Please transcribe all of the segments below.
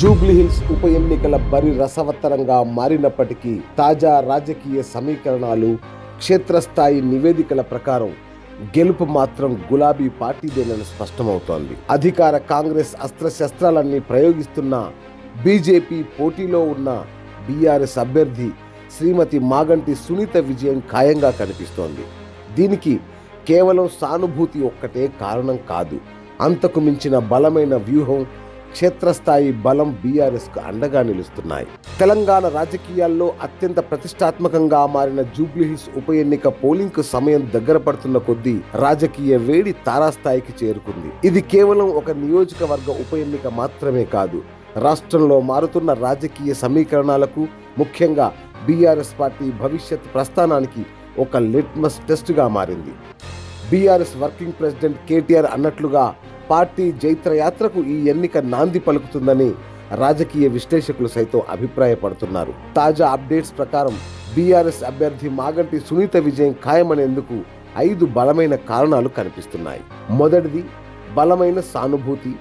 జూబ్లీహిల్స్ ఉప ఎన్నికల బరి రసవత్తరంగా మారినప్పటికీ తాజా రాజకీయ సమీకరణాలు, క్షేత్రస్థాయి నివేదికల ప్రకారం గెలుపు మాత్రం గులాబీ పార్టీదేనని స్పష్టమవుతోంది. అధికార కాంగ్రెస్ అస్త్రశస్త్రాలన్నీ ప్రయోగిస్తున్న బీజేపీ పోటీలో ఉన్న బీఆర్ఎస్ అభ్యర్థి శ్రీమతి మాగంటి సునీత విజయం ఖాయంగా కనిపిస్తోంది. దీనికి కేవలం సానుభూతి ఒక్కటే కారణం కాదు. అంతకు మించిన బలమైన వ్యూహం, క్షేత్రస్థాయి బలం బీఆర్ఎస్కు అండగా నిలుస్తున్నాయి. తెలంగాణ రాజకీయాల్లో అత్యంత ప్రతిష్టాత్మకంగా మారిన జూబ్లీహిల్స్ ఉప ఎన్నిక పోలింగ్కు సమయం దగ్గర పడుతున్న కొద్దీ రాజకీయ వేడి తారాస్థాయికి చేరుకుంది. ఇది కేవలం ఒక నియోజకవర్గ ఉప ఎన్నిక మాత్రమే కాదు, రాష్ట్రంలో మారుతున్న రాజకీయ సమీకరణాలకు, ముఖ్యంగా బీఆర్ఎస్ పార్టీ భవిష్యత్ ప్రస్థానానికి ఒక లిట్మస్ టెస్ట్గా మారింది. బీఆర్ఎస్ వర్కింగ్ ప్రెసిడెంట్ కేటీఆర్ అన్నట్లుగా పార్టీ జైత్రయాత్రకు ఈ ఎన్నిక నాంది పలుకుతుందని రాజకీయ విశ్లేషకులు సైతం అభిప్రాయపడుతున్నారు. తాజా అప్డేట్స్ ప్రకారం బీఆర్ఎస్ అభ్యర్థి మాగంటి సునీత విజయం ఖాయమనేందుకు 5 బలమైన కారణాలు కనిపిస్తున్నాయి. మొదటిది బలమైన సానుభూతి,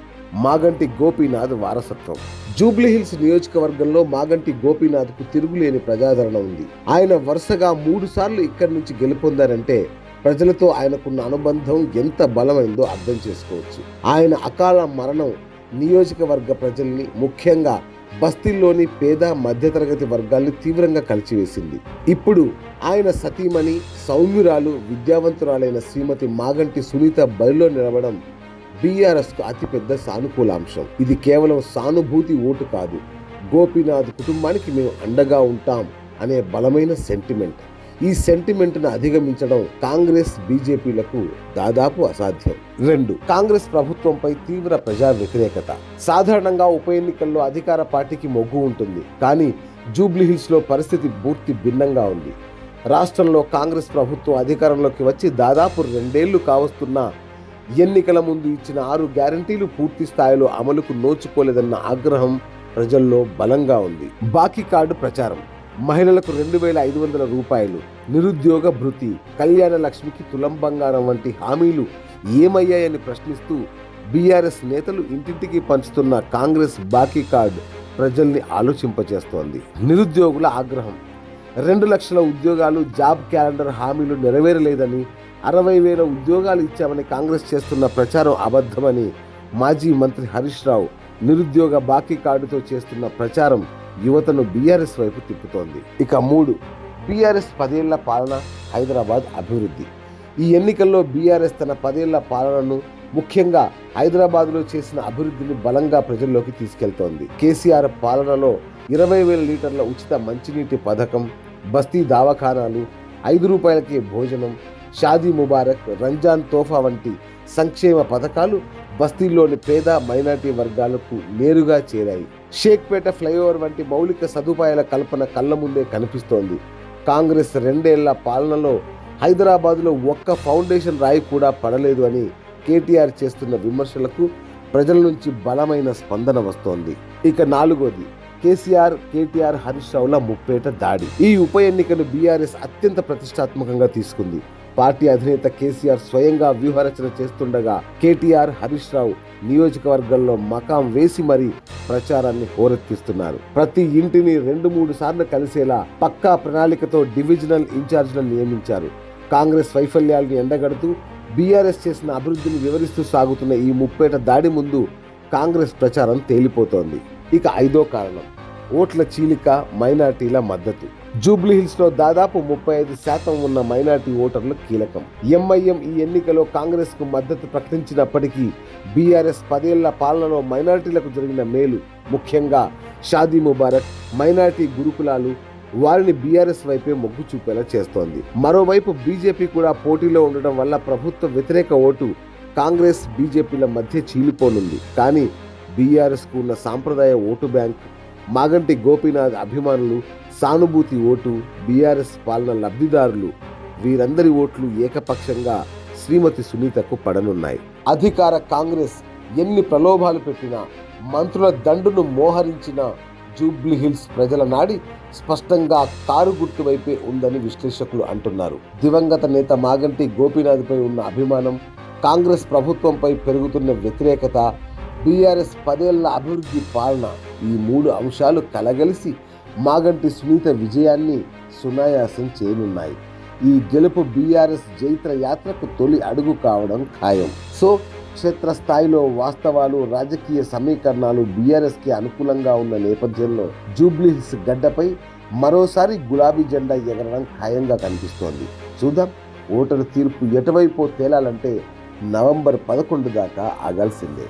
మాగంటి గోపీనాథ్ వారసత్వం. జూబ్లీహిల్స్ నియోజకవర్గంలో మాగంటి గోపీనాథ్కు తిరుగులేని ప్రజాదరణ ఉంది. ఆయన వరుసగా 3 సార్లు ఇక్కడి నుంచి గెలుపొందారంటే ప్రజలతో ఆయనకున్న అనుబంధం ఎంత బలమైందో అర్థం చేసుకోవచ్చు. ఆయన అకాల మరణం నియోజకవర్గ ప్రజల్ని, ముఖ్యంగా బస్తీల్లోని పేద మధ్యతరగతి వర్గాల్ని తీవ్రంగా కలిచివేసింది. ఇప్పుడు ఆయన సతీమణి, సౌమ్యురాలు, విద్యావంతురాలైన శ్రీమతి మాగంటి సునీత బరిలో నిలవడం బీఆర్ఎస్కు అతిపెద్ద సానుకూలాంశం. ఇది కేవలం సానుభూతి ఓటు కాదు, గోపీనాథ్ కుటుంబానికి మేము అండగా ఉంటాం అనే బలమైన సెంటిమెంట్. ఈ సెంటిమెంట్ను అధిగమించడం కాంగ్రెస్, బీజేపీలకు దాదాపు అసాధ్యం. 2. కాంగ్రెస్ ప్రభుత్వంపై తీవ్ర ప్రజా వ్యతిరేకత. సాధారణంగా ఉప ఎన్నికల్లో అధికార పార్టీకి మొగ్గు ఉంటుంది, కానీ జూబ్లీహిల్స్లో పరిస్థితి పూర్తి భిన్నంగా ఉంది. రాష్ట్రంలో కాంగ్రెస్ ప్రభుత్వం అధికారంలోకి వచ్చి దాదాపు 2 ఏళ్లు కావస్తున్నా ఎన్నికల ముందు ఇచ్చిన 6 గ్యారంటీలు పూర్తి స్థాయిలో అమలుకు నోచుకోలేదన్న ఆగ్రహం ప్రజల్లో బలంగా ఉంది. బాకీ కార్డు ప్రచారం, మహిళలకు 2,500 రూపాయలు, నిరుద్యోగ భృతి, కళ్యాణ లక్ష్మికి తులం బంగారం వంటి హామీలు ఏమయ్యాయని ప్రశ్నిస్తూ బీఆర్ఎస్ నేతలు ఇంటింటికి పంచుతున్న కాంగ్రెస్ బాకీ కార్డు ప్రజల్ని ఆలోచింపచేస్తోంది. నిరుద్యోగుల ఆగ్రహం, 2 లక్షల ఉద్యోగాలు, జాబ్ క్యాలెండర్ హామీలు నెరవేరలేదని, 60,000 ఉద్యోగాలు ఇచ్చామని కాంగ్రెస్ చేస్తున్న ప్రచారం అబద్ధమని మాజీ మంత్రి హరీష్ రావు నిరుద్యోగ బాకీ కార్డుతో చేస్తున్న ప్రచారం యువతను బీఆర్ఎస్ వైపు తిప్పుతోంది. ఇక 3. బీఆర్ఎస్ 10 ఏళ్ల పాలన, హైదరాబాద్ అభివృద్ధి. ఈ ఎన్నికల్లో బీఆర్ఎస్ తన 10 ఏళ్ల పాలనను, ముఖ్యంగా హైదరాబాద్లో చేసిన అభివృద్ధిని బలంగా ప్రజల్లోకి తీసుకెళ్తోంది. కేసీఆర్ పాలనలో 20,000 లీటర్ల ఉచిత మంచినీటి పథకం, బస్తీ దవాఖానాలు, 5 రూపాయలకే భోజనం, షాదీ ముబారక్, రంజాన్ తోఫా వంటి సంక్షేమ పథకాలు బస్తీల్లోని పేద మైనార్టీ వర్గాలకు నేరుగా చేరాయి. షేక్పేట ఫ్లైఓవర్ వంటి మౌలిక సదుపాయాల కల్పన కళ్ల ముందే కనిపిస్తోంది. కాంగ్రెస్ 2 ఏళ్ల పాలనలో హైదరాబాద్లో ఒక్క ఫౌండేషన్ రాయి కూడా పడలేదు అని కేటీఆర్ చేస్తున్న విమర్శలకు ప్రజల నుంచి బలమైన స్పందన వస్తోంది. ఇక 4. కేటీఆర్, హరీష్ రావుల ముప్పేట దాడి. ఈ ఉప ఎన్నికను బీఆర్ఎస్ అత్యంత ప్రతిష్టాత్మకంగా తీసుకుంది. పార్టీ అధినేత కేసీఆర్ స్వయంగా వ్యూహరచన చేస్తుండగా కేటీఆర్, హరీష్ రావు నియోజకవర్గంలో మకాం వేసి మరీ ప్రచారాన్ని హోరెత్తిస్తున్నారు. ప్రతి ఇంటిని 2-3 సార్లు కలిసేలా పక్కా ప్రణాళికతో డివిజనల్ ఇన్ఛార్జ్లను నియమించారు. కాంగ్రెస్ వైఫల్యాలను ఎండగడుతూ బీఆర్ఎస్ చేసిన అభివృద్ధిని వివరిస్తూ సాగుతున్న ఈ ముప్పేట దాడి ముందు కాంగ్రెస్ ప్రచారం తేలిపోతోంది. ఇక 5వ కారణం, ఓట్ల చీలిక, మైనార్టీల మద్దతు. జూబ్లీహిల్స్లో దాదాపు 35% ఉన్న మైనార్టీ ఓటర్లు కీలకం. ఎంఐఎం ఈ ఎన్నికలో కాంగ్రెస్కు మద్దతు ప్రకటించినప్పటికీ బీఆర్ఎస్ 10 ఏళ్ల పాలనలో మైనార్టీలకు జరిగిన మేలు, ముఖ్యంగా షాదీ ముబారక్, మైనార్టీ గురుకులాలు వారిని బీఆర్ఎస్ వైపే మొగ్గు చూపేలా చేస్తోంది. మరోవైపు బీజేపీ కూడా పోటీలో ఉండడం వల్ల ప్రభుత్వ వ్యతిరేక ఓటు కాంగ్రెస్, బీజేపీల మధ్య చీలిపోనుంది. కానీ బీఆర్ఎస్కు ఉన్న సాంప్రదాయ ఓటు బ్యాంక్, మాగంటి గోపీనాథ్ అభిమానులు, సానుభూతి ఓటు, బీఆర్ఎస్ పాలన లబ్ధిదారులు, వీరందరి ఓట్లు ఏకపక్షంగా శ్రీమతి సునీతకు పడనున్నాయి. అధికార కాంగ్రెస్ ఎన్ని ప్రలోభాలు పెట్టినా, మంత్రుల దండును మోహరించిన జూబ్లీహిల్స్ ప్రజల నాడి స్పష్టంగా కారు గుర్తు వైపే ఉందని విశ్లేషకులు అంటున్నారు. దివంగత నేత మాగంటి గోపీనాథ్పై ఉన్న అభిమానం, కాంగ్రెస్ ప్రభుత్వంపై పెరుగుతున్న వ్యతిరేకత, బీఆర్ఎస్ 10 ఏళ్ల అభివృద్ధి పాలన, ఈ 3 అంశాలు కలగలిసి మాగంటి సునీత విజయాన్ని సునాయాసం చేయనున్నాయి. ఈ గెలుపు బీఆర్ఎస్ జైత్ర యాత్రకు తొలి అడుగు కావడం ఖాయం. సో క్షేత్రస్థాయిలో వాస్తవాలు, రాజకీయ సమీకరణాలు బీఆర్ఎస్కి అనుకూలంగా ఉన్న నేపథ్యంలో జూబ్లీహిల్స్ గడ్డపై మరోసారి గులాబీ జెండా ఎగరడం ఖాయంగా కనిపిస్తోంది. చూద్దాం, ఓటరు తీర్పు ఎటువైపో తేలాలంటే నవంబర్ 11 దాకా ఆగాల్సిందే.